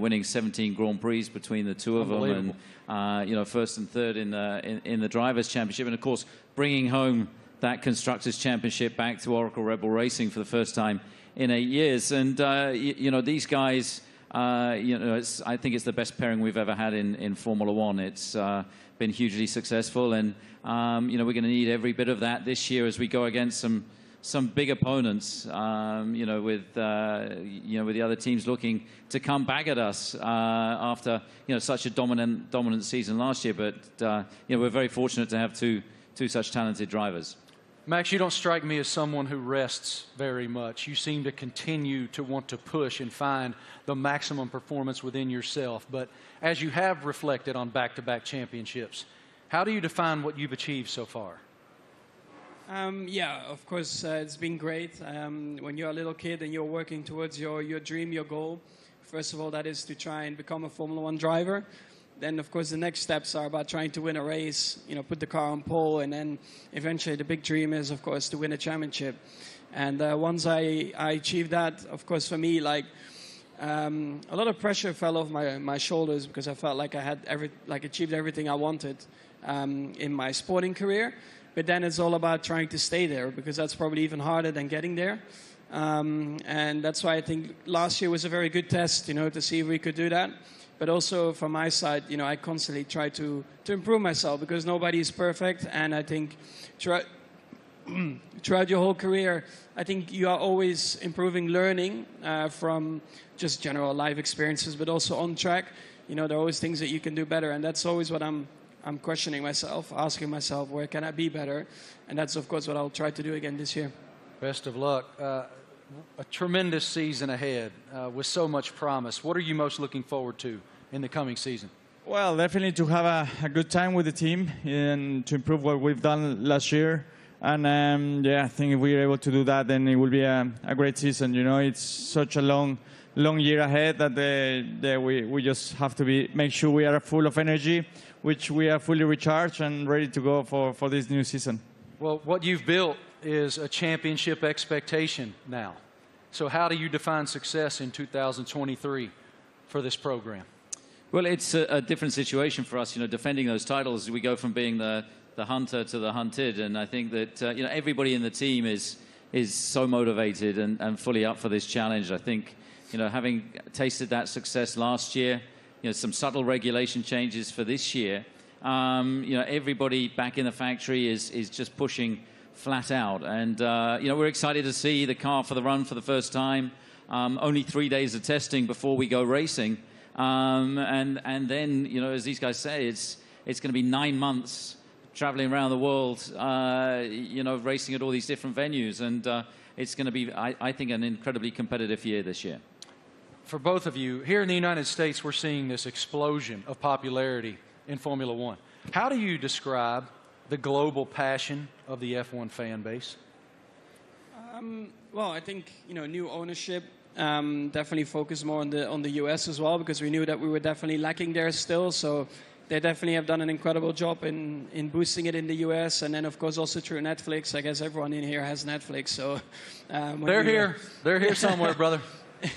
winning 17 Grand Prix between the two of them, and first and third in the Drivers' Championship, and of course bringing home that Constructors' Championship back to Oracle Red Bull Racing for the first time in 8 years. And these guys, I think it's the best pairing we've ever had in Formula One. It's been hugely successful, and we're going to need every bit of that this year as we go against some big opponents, with the other teams looking to come back at us after such a dominant season last year. But we're very fortunate to have two such talented drivers. Max, you don't strike me as someone who rests very much. You seem to continue to want to push and find the maximum performance within yourself. But as you have reflected on back-to-back championships, how do you define what you've achieved so far? Yeah, of course, it's been great. When you're a little kid and you're working towards your dream, your goal, first of all, that is to try and become a Formula One driver. Then, of course, the next steps are about trying to win a race, put the car on pole, and then eventually the big dream is, of course, to win a championship. And once I achieved that, of course, for me, a lot of pressure fell off my shoulders because I felt like I had achieved everything I wanted in my sporting career. But then it's all about trying to stay there, because that's probably even harder than getting there. And that's why I think last year was a very good test, to see if we could do that. But also from my side, I constantly try to improve myself, because nobody is perfect. And I think throughout your whole career, I think you are always improving, learning from just general life experiences, but also on track. There are always things that you can do better. And that's always what I'm questioning myself, asking myself, where can I be better? And that's, of course, what I'll try to do again this year. Best of luck. A tremendous season ahead with so much promise. What are you most looking forward to in the coming season? Well, definitely to have a good time with the team and to improve what we've done last year. And I think if we're able to do that, then it will be a great season. It's such a long year ahead that we just have to make sure we are full of energy, which we are fully recharged and ready to go for this new season. Well, what you've built is a championship expectation now. So how do you define success in 2023 for this program? Well, it's a different situation for us. Defending those titles, we go from being the hunter to the hunted, and I think that everybody in the team is so motivated and fully up for this challenge. I think having tasted that success last year, some subtle regulation changes for this year. Everybody back in the factory is just pushing flat out, and we're excited to see the car for the run for the first time. Only 3 days of testing before we go racing, and then as these guys say, it's going to be 9 months traveling around the world, racing at all these different venues, and it's going to be, I think, an incredibly competitive year this year. For both of you, here in the United States, we're seeing this explosion of popularity in Formula One. How do you describe the global passion of the F1 fan base? Well, I think new ownership definitely focused more on the US as well, because we knew that we were definitely lacking there still. So they definitely have done an incredible job in boosting it in the US, and then of course also through Netflix. I guess everyone in here has Netflix, so they're here somewhere, brother.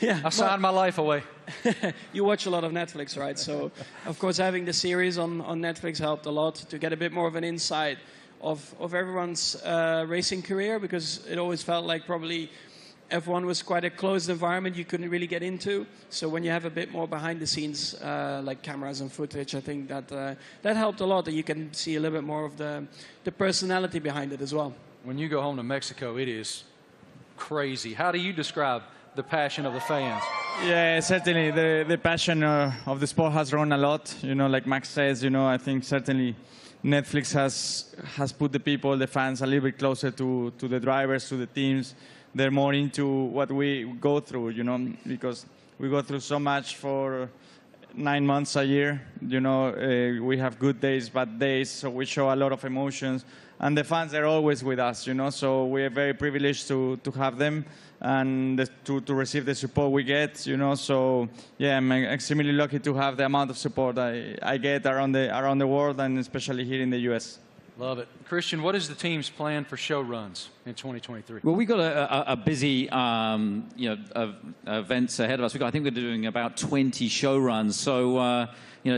Yeah, I signed my life away. You watch a lot of Netflix, right? So, of course, having the series on Netflix helped a lot to get a bit more of an insight of everyone's racing career, because it always felt like probably F1 was quite a closed environment you couldn't really get into. So when you have a bit more behind the scenes, like cameras and footage, I think that that helped a lot, that you can see a little bit more of the personality behind it as well. When you go home to Mexico, it is crazy. How do you describe the passion of the fans? Yeah, certainly the passion of the sport has grown a lot. You know, like Max says, you know, I think certainly Netflix has put the people, the fans, a little bit closer to the drivers, to the teams. They're more into what we go through, you know, because we go through so much for 9 months a year. You know, we have good days, bad days, so we show a lot of emotions. And the fans are always with us, you know, so we are very privileged to have them and to receive the support we get, you know. So, yeah, I'm extremely lucky to have the amount of support I get around the world, and especially here in the U.S. Love it. Christian, what is the team's plan for show runs in 2023? Well, we've got a busy events ahead of us. I think we're doing about 20 show runs. So,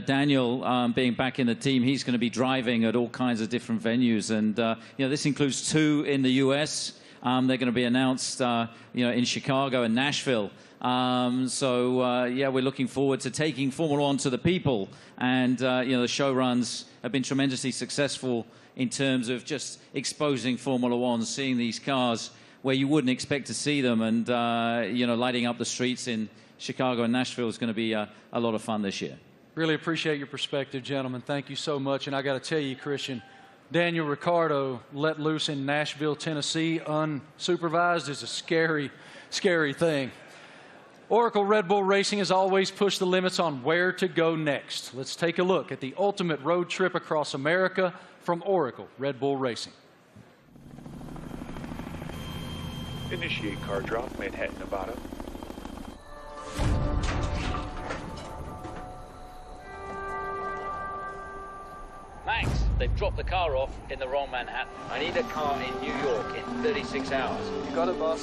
Daniel, being back in the team, he's going to be driving at all kinds of different venues. And, this includes 2 in the U.S. They're going to be announced, in Chicago and Nashville. We're looking forward to taking Formula One to the people. And, the show runs have been tremendously successful in terms of just exposing Formula One, seeing these cars where you wouldn't expect to see them, and, lighting up the streets in Chicago and Nashville is going to be a lot of fun this year. Really appreciate your perspective, gentlemen. Thank you so much. And I got to tell you, Christian, Daniel Ricciardo let loose in Nashville, Tennessee, unsupervised is a scary, scary thing. Oracle Red Bull Racing has always pushed the limits on where to go next. Let's take a look at the ultimate road trip across America from Oracle Red Bull Racing. Initiate car drop, Manhattan, Nevada. Max, they've dropped the car off in the wrong Manhattan. I need a car in New York in 36 hours. You got it, boss.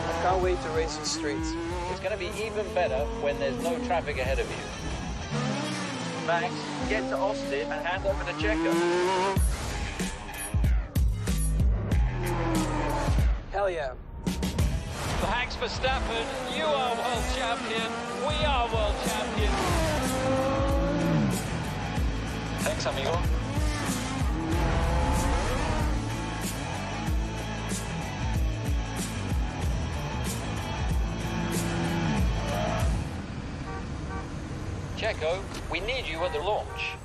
I can't wait to race the streets. It's going to be even better when there's no traffic ahead of you. Max, get to Austin and hand over to Checo. Hell yeah. Max Verstappen, you are world champion. We are world champion. Thanks, amigo. Checo, we need you at the launch.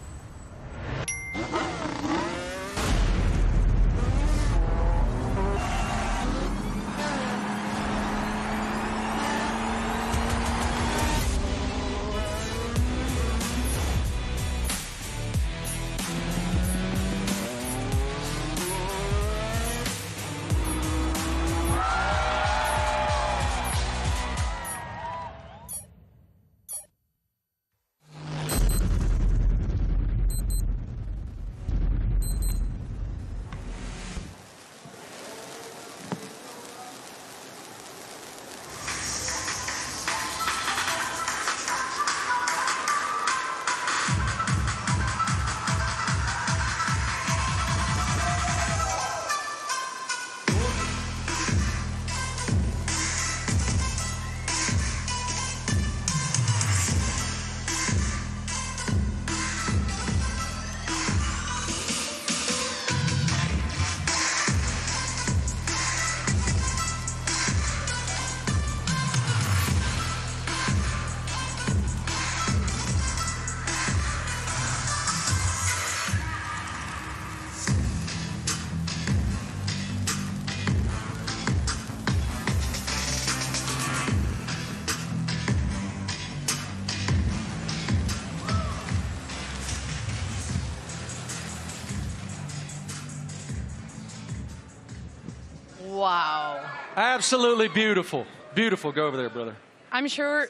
Wow. Absolutely beautiful. Beautiful. Go over there, brother. I'm sure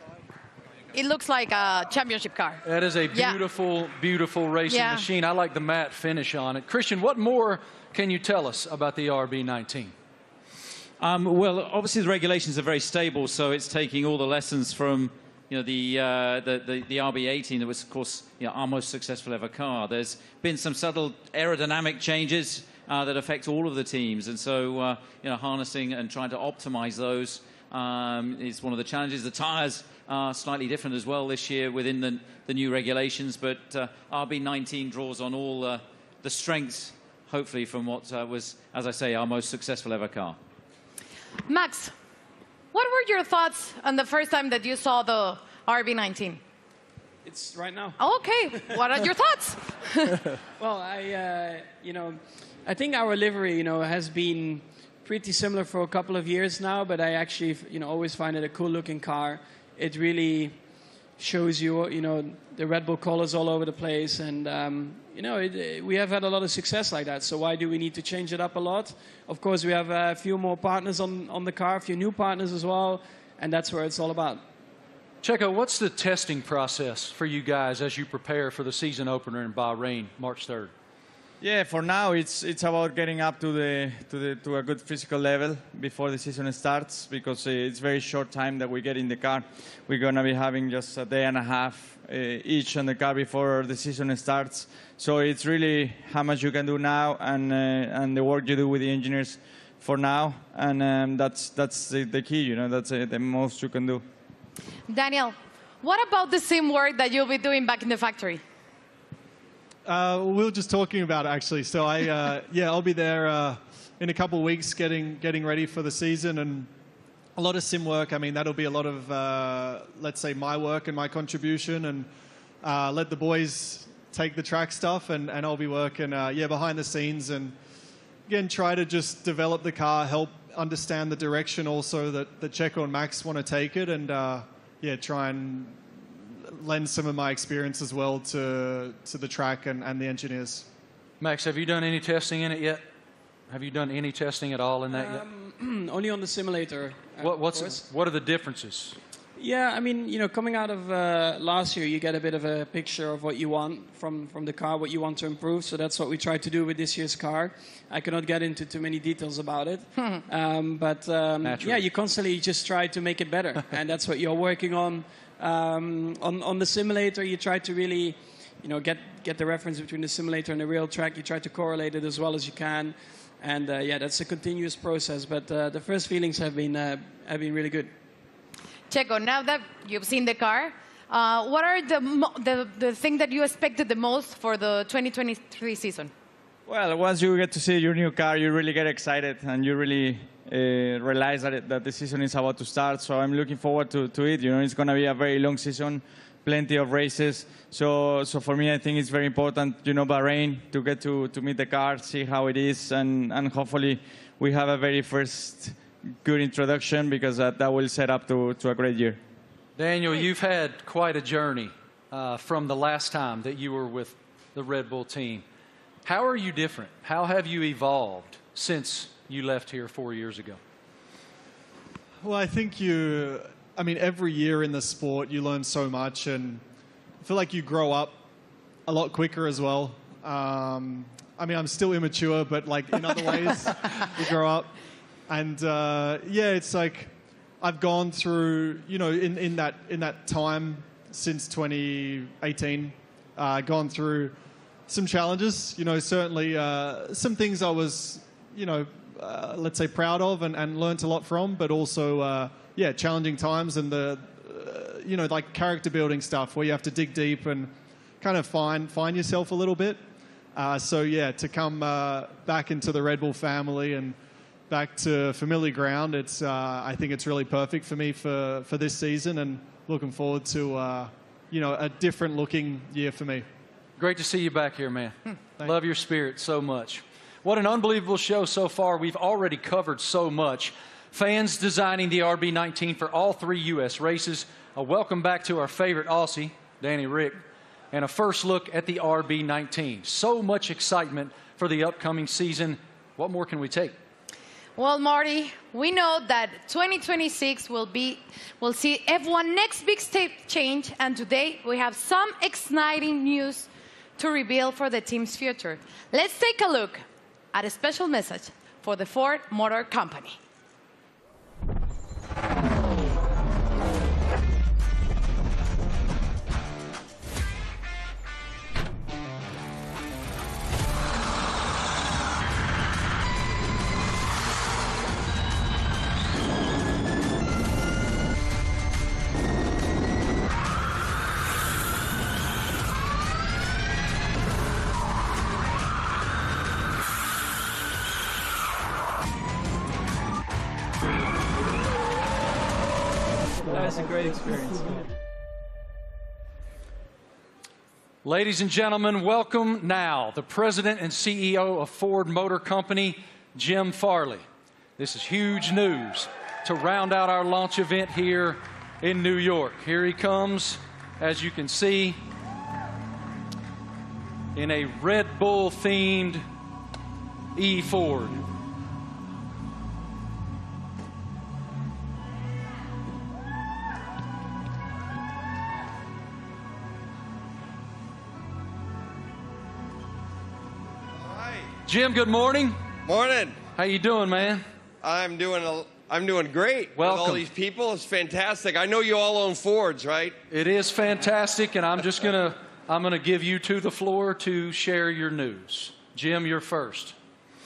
it looks like a championship car. That is a beautiful, beautiful racing machine. I like the matte finish on it. Christian, what more can you tell us about the RB19? Well, obviously the regulations are very stable, so it's taking all the lessons from the RB18 that was, of course, our most successful ever car. There's been some subtle aerodynamic changes that affect all of the teams, and so harnessing and trying to optimize those is one of the challenges. The tires are slightly different as well this year within the new regulations, but RB19 draws on all the strengths, hopefully, from what was, as I say, our most successful ever car. Max, what were your thoughts on the first time that you saw the RB19? It's right now. Okay, what are your thoughts? Well, I think our livery, has been pretty similar for a couple of years now, but I actually, always find it a cool-looking car. It really shows you, the Red Bull colors all over the place, and we have had a lot of success like that. So why do we need to change it up a lot? Of course, we have a few more partners on the car, a few new partners as well, and that's where it's all about. Checo, what's the testing process for you guys as you prepare for the season opener in Bahrain, March 3rd? Yeah, for now it's about getting up to a good physical level before the season starts, because it's very short time that we get in the car. We're gonna be having just a day and a half each on the car before the season starts. So it's really how much you can do now and the work you do with the engineers for now, and that's the key. That's the most you can do. Daniel, what about the sim work that you'll be doing back in the factory? We were just talking about it, actually. So I'll be there in a couple of weeks getting ready for the season, and a lot of sim work. I mean, that'll be a lot of, let's say, my work and my contribution, and let the boys take the track stuff, and I'll be working, behind the scenes, and again, try to just develop the car, help understand the direction also that Checo and Max want to take it, and try and lend some of my experience as well to the track and the engineers. Max, have you done any testing in it yet? Have you done any testing at all in that yet? Only on the simulator. What are the differences? Yeah, I mean, coming out of last year, you get a bit of a picture of what you want from the car, what you want to improve. So that's what we tried to do with this year's car. I cannot get into too many details about it. But you constantly just try to make it better. And that's what you're working on. On the simulator, you try to really, get the reference between the simulator and the real track. You try to correlate it as well as you can. And that's a continuous process. But the first feelings have been really good. Checo, now that you've seen the car, what are the thing that you expected the most for the 2023 season? Well, once you get to see your new car, you really get excited, and you really realize that the season is about to start. So I'm looking forward to it. It's going to be a very long season, plenty of races. So for me, I think it's very important, Bahrain, to get to meet the car, see how it is, and hopefully we have a very first good introduction, because that will set up to a great year. Daniel, you've had quite a journey from the last time that you were with the Red Bull team. How are you different? How have you evolved since you left here 4 years ago? Well, I think every year in the sport you learn so much, and I feel like you grow up a lot quicker as well. I'm still immature, but in other ways you grow up. And it's like I've gone through, in that time since 2018, gone through some challenges. Certainly some things I was, let's say proud of and learnt a lot from, but also challenging times, and the character building stuff where you have to dig deep and kind of find yourself a little bit. To come back into the Red Bull family and back to familiar ground, I think it's really perfect for me for this season, and looking forward to a different looking year for me. Great to see you back here, man. Love your spirit so much. What an unbelievable show so far. We've already covered so much. Fans designing the RB19 for all 3 U.S. races. A welcome back to our favorite Aussie, Danny Rick, and a first look at the RB19. So much excitement for the upcoming season. What more can we take? Well, Marty, we know that 2026 will see F1 next big step change, and today we have some exciting news to reveal for the team's future. Let's take a look at a special message for the Ford Motor Company. That was a great experience. Ladies and gentlemen, welcome now the President and CEO of Ford Motor Company, Jim Farley. This is huge news to round out our launch event here in New York. Here he comes, as you can see, in a Red Bull-themed E-Ford. Jim, good morning. Morning. How you doing, man? I'm doing great. Welcome. With all these people, it's fantastic. I know you all own Fords, right? It is fantastic, and I'm gonna give you the floor to share your news. Jim, you're first.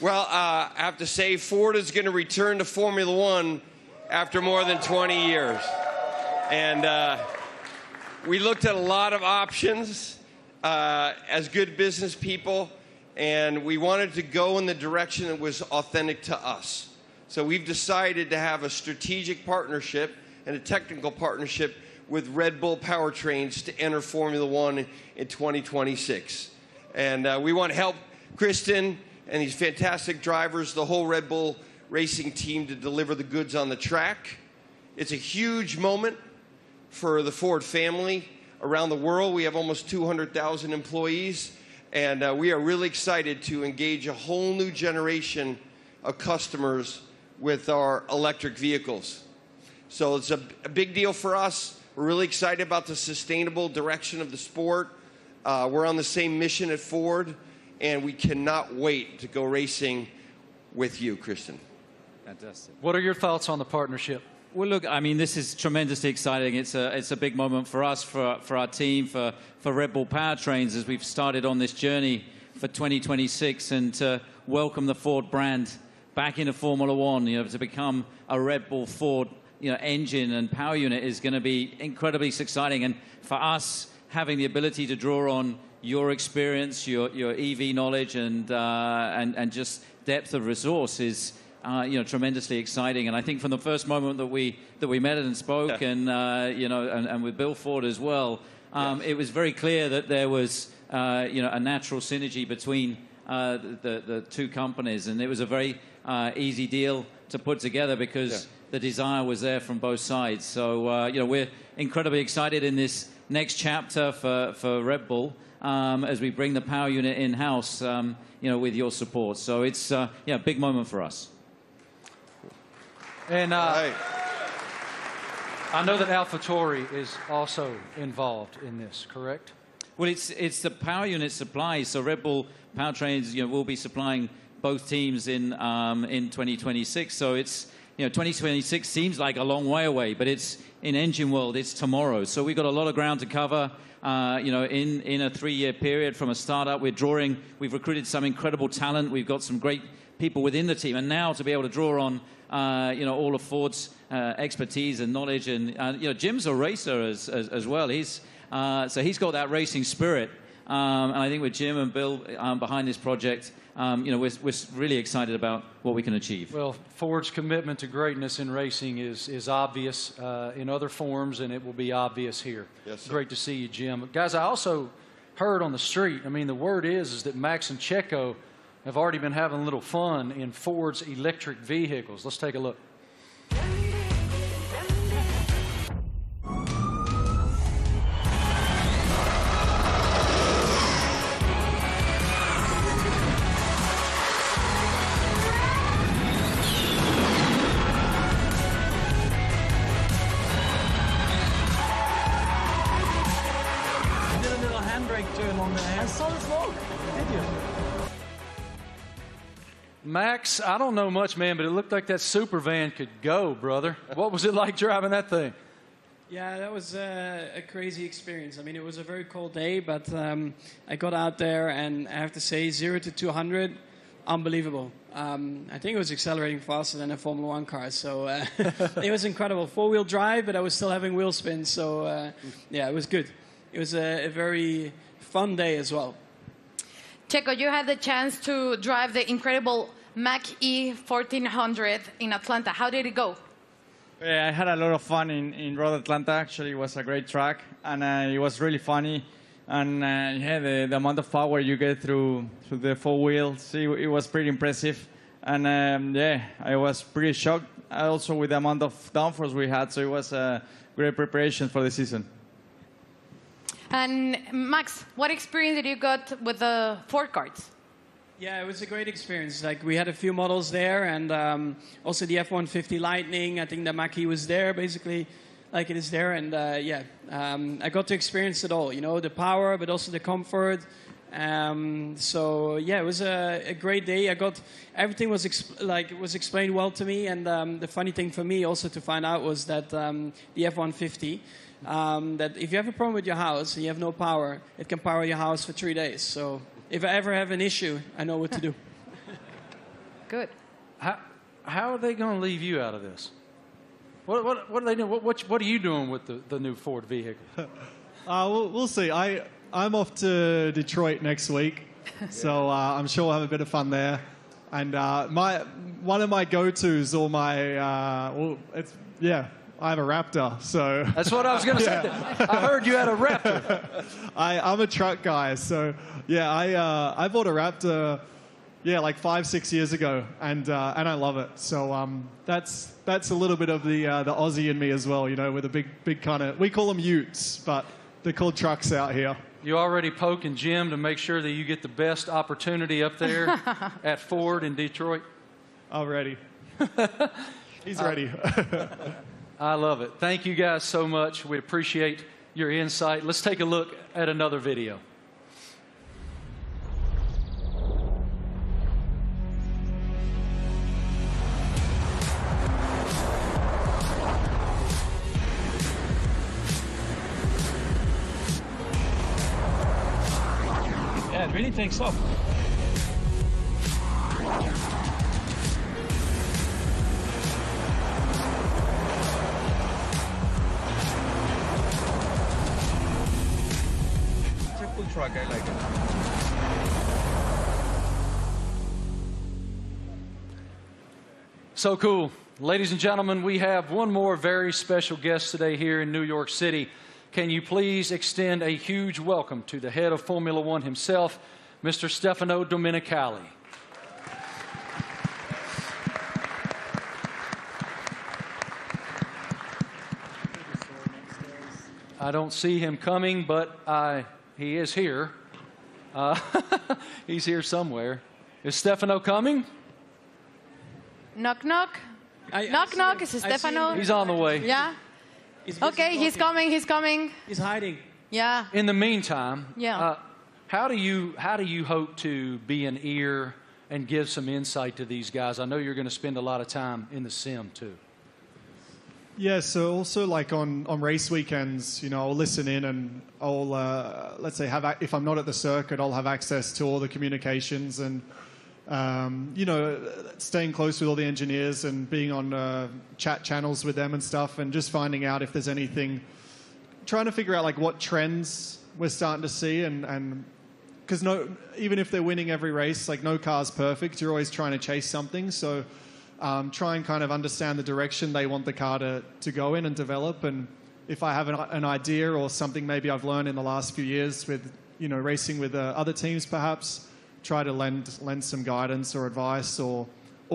Well, I have to say, Ford is going to return to Formula One after more than 20 years, and we looked at a lot of options as good business people. And we wanted to go in the direction that was authentic to us. So we've decided to have a strategic partnership and a technical partnership with Red Bull Powertrains to enter Formula One in 2026. And we want to help Kristen and these fantastic drivers, the whole Red Bull racing team, to deliver the goods on the track. It's a huge moment for the Ford family around the world. We have almost 200,000 employees. And we are really excited to engage a whole new generation of customers with our electric vehicles. So it's a big deal for us. We're really excited about the sustainable direction of the sport. We're on the same mission at Ford, and we cannot wait to go racing with you, Kristen. Fantastic. What are your thoughts on the partnership? Well, look, I mean, this is tremendously exciting. It's a big moment for us, for our team, for Red Bull Powertrains as we've started on this journey for 2026, and to welcome the Ford brand back into Formula One. You know, to become a Red Bull Ford, engine and power unit is going to be incredibly exciting. And for us, having the ability to draw on your experience, your EV knowledge, and just depth of resource is tremendously exciting. And I think from the first moment that we met and spoke, and with Bill Ford as well, it was very clear that there was a natural synergy between the two companies, and it was a very easy deal to put together because the desire was there from both sides. So we're incredibly excited in this next chapter for Red Bull as we bring the power unit in-house, with your support. So it's a big moment for us. And I know that AlphaTauri is also involved in this, correct? Well, it's the power unit supply. So Red Bull Powertrains, will be supplying both teams in 2026. So it's 2026 seems like a long way away, but it's in engine world. It's tomorrow. So we've got a lot of ground to cover. In a 3-year period from a startup, we've recruited some incredible talent. We've got some great people within the team, and now to be able to draw on all of Ford's expertise and knowledge, and Jim's a racer as well. He's got that racing spirit, and I think with Jim and Bill behind this project, we're really excited about what we can achieve. Well, Ford's commitment to greatness in racing is obvious in other forms, and it will be obvious here. Yes, sir. Great to see you, Jim. Guys, I also heard on the street, the word is that Max and Checo have already been having a little fun in Ford's electric vehicles. Let's take a look. Max, I don't know much, man, but it looked like that super van could go, brother. What was it like driving that thing? Yeah, that was a crazy experience. I mean, it was a very cold day, but I got out there, and I have to say, 0 to 200, unbelievable. I think it was accelerating faster than a Formula One car, so it was incredible. Four-wheel drive, but I was still having wheel spin, so yeah, it was good. It was a very fun day as well. Checo, you had the chance to drive the incredible Mach-E 1400 in Atlanta. How did it go? Yeah, I had a lot of fun in Road Atlanta. Actually, it was a great track, and it was really funny. And yeah, the amount of power you get through the four wheels, it was pretty impressive. And yeah, I was pretty shocked also with the amount of downforce we had. So it was a great preparation for the season. And Max, what experience did you got with the Ford karts? Yeah, it was a great experience. Like, we had a few models there, and also the F-150 Lightning. I think the Mach-E was there, basically, like it is there. And yeah, I got to experience it all. You know, the power, but also the comfort. So yeah, it was a great day. I got everything was explained well to me. And the funny thing for me also to find out was that the F-150. That if you have a problem with your house and you have no power, it can power your house for 3 days. So if I ever have an issue, I know what to do. Good. How are they going to leave you out of this? What are they doing? What are you doing with the new Ford vehicle? We'll see. I'm off to Detroit next week, so I'm sure we'll have a bit of fun there. And one of my go-tos, or my I have a Raptor, so... That's what I was going to say. I heard you had a Raptor. I'm a truck guy, so yeah, I bought a Raptor, like 5-6 years ago, and I love it. So that's a little bit of the Aussie in me as well, you know, with a big kind of... We call them utes, but they're called trucks out here. You already poking Jim to make sure that you get the best opportunity up there at Ford in Detroit? Already. He's ready. I love it. Thank you guys so much. We appreciate your insight. Let's take a look at another video. Yeah, it really takes off. Truck, I like it. So cool. Ladies and gentlemen, we have one more very special guest today here in New York City. Can you please extend a huge welcome to the head of Formula One himself, Mr. Stefano Domenicali. I don't see him coming, but he is here. He's here somewhere. Is Stefano coming? Knock, knock. Knock, knock. Is Stefano? He's on the way. Yeah? Okay, he's coming. He's coming. He's hiding. Yeah. In the meantime, yeah. How do you hope to be an ear and give some insight to these guys? I know you're going to spend a lot of time in the sim, too. Yeah, so also like on race weekends, you know, I'll listen in and I'll, let's say, if I'm not at the circuit, I'll have access to all the communications and, you know, staying close with all the engineers and being on chat channels with them and stuff and just finding out if there's anything, trying to figure out like what trends we're starting to see and because even if they're winning every race, like no car's perfect, you're always trying to chase something, so... try and kind of understand the direction they want the car to go in and develop. And if I have an idea or something maybe I've learned in the last few years with, you know, racing with other teams perhaps, try to lend some guidance or advice or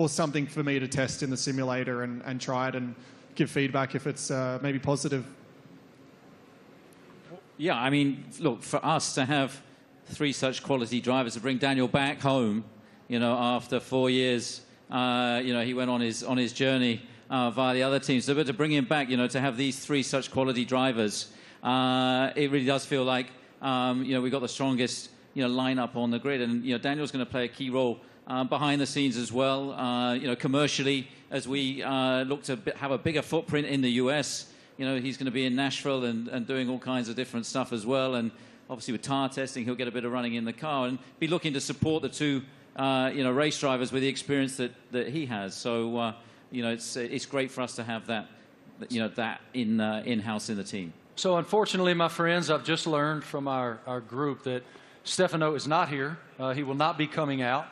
something for me to test in the simulator and try it and give feedback if it's maybe positive. Yeah, I mean, look, for us to have 3 such quality drivers, to bring Daniel back home, you know, after 4 years... you know, he went on his journey via the other teams. So, but to bring him back, you know, to have these 3 such quality drivers, it really does feel like, you know, we've got the strongest, you know, lineup on the grid. And, you know, Daniel's going to play a key role behind the scenes as well, commercially, as we look to have a bigger footprint in the US. He's going to be in Nashville and doing all kinds of different stuff as well. And obviously with tire testing, he'll get a bit of running in the car and be looking to support the two, race drivers with the experience that he has. So, it's great for us to have that, that in-house in the team. So unfortunately, my friends, I've just learned from our group that Stefano is not here. He will not be coming out.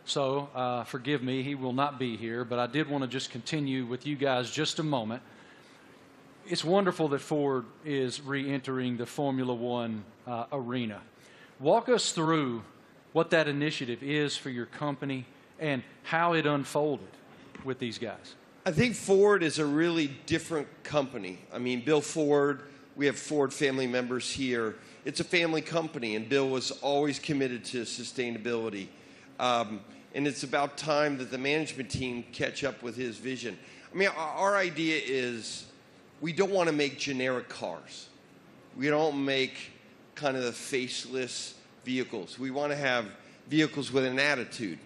So forgive me, he will not be here. But I did want to just continue with you guys just a moment. It's wonderful that Ford is re-entering the Formula One arena. Walk us through what that initiative is for your company and how it unfolded with these guys. I think Ford is a really different company. I mean, Bill Ford, we have Ford family members here. It's a family company, and Bill was always committed to sustainability. And it's about time that the management team catch up with his vision. I mean, our idea is we don't want to make generic cars. We don't make kind of the faceless vehicles. We want to have vehicles with an attitude.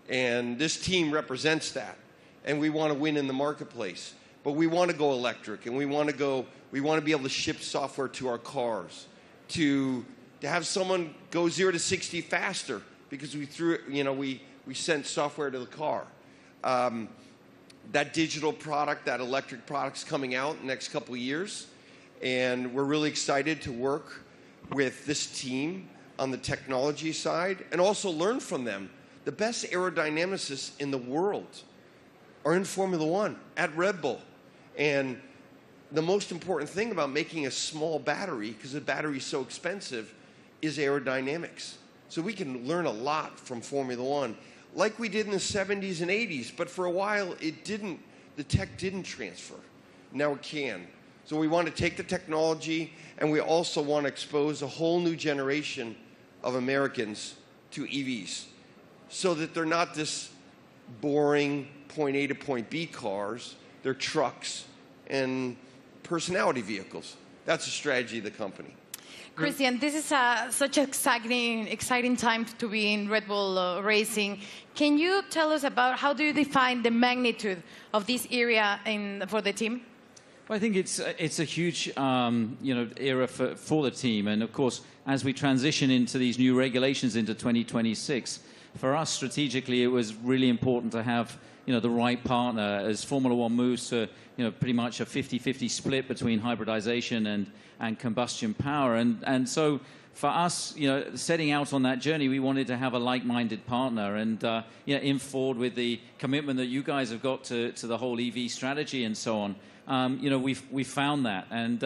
And this team represents that. And we want to win in the marketplace. But we want to go electric, and we want to be able to ship software to our cars, to have someone go 0 to 60 faster because we sent software to the car. That digital product, that electric product's coming out in the next couple of years, and we're really excited to work with this team on the technology side and also learn from them. The best aerodynamicists in the world are in Formula One at Red Bull. And the most important thing about making a small battery, because the battery is so expensive, is aerodynamics. So we can learn a lot from Formula One, like we did in the 70s and 80s, but for a while the tech didn't transfer. Now it can. So we want to take the technology, and we also want to expose a whole new generation of Americans to EVs so that they're not this boring point A to point B cars. They're trucks and personality vehicles. That's the strategy of the company. Christian, this is such an exciting time to be in Red Bull Racing. Can you tell us about how do you define the magnitude of this area for the team? Well, I think it's a huge era for the team, and of course, as we transition into these new regulations into 2026, for us strategically, it was really important to have the right partner as Formula One moves to pretty much a 50-50 split between hybridization and combustion power, and so for us, setting out on that journey, we wanted to have a like-minded partner, and in Ford with the commitment that you guys have got to the whole EV strategy and so on. We found that, and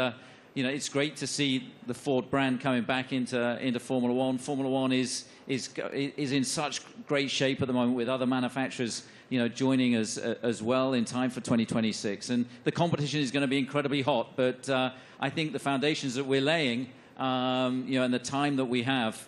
it's great to see the Ford brand coming back into Formula One. Formula One is in such great shape at the moment with other manufacturers, joining us as well in time for 2026. And the competition is going to be incredibly hot, but I think the foundations that we're laying, and the time that we have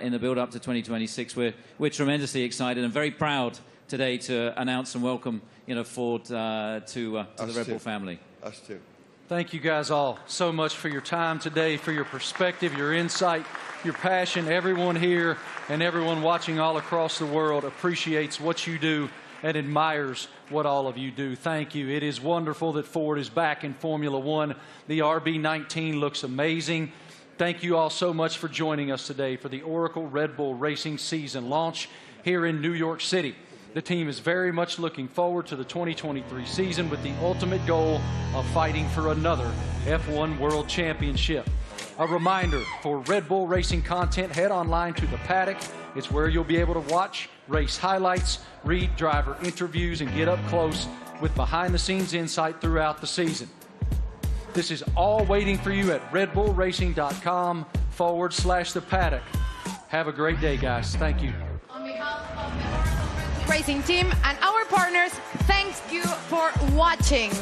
in the build-up to 2026, we're tremendously excited and very proud today to announce and welcome, Ford to the Red Bull family. Us too. Thank you guys all so much for your time today, for your perspective, your insight, your passion. Everyone here and everyone watching all across the world appreciates what you do and admires what all of you do. Thank you. It is wonderful that Ford is back in Formula One. The RB19 looks amazing. Thank you all so much for joining us today for the Oracle Red Bull Racing season launch here in New York City. The team is very much looking forward to the 2023 season with the ultimate goal of fighting for another F1 World Championship. A reminder, for Red Bull Racing content, head online to The Paddock. It's where you'll be able to watch race highlights, read driver interviews, and get up close with behind-the-scenes insight throughout the season. This is all waiting for you at redbullracing.com/The Paddock. Have a great day, guys. Thank you. On behalf of the Oracle Red Bull Racing team and our partners, thank you for watching.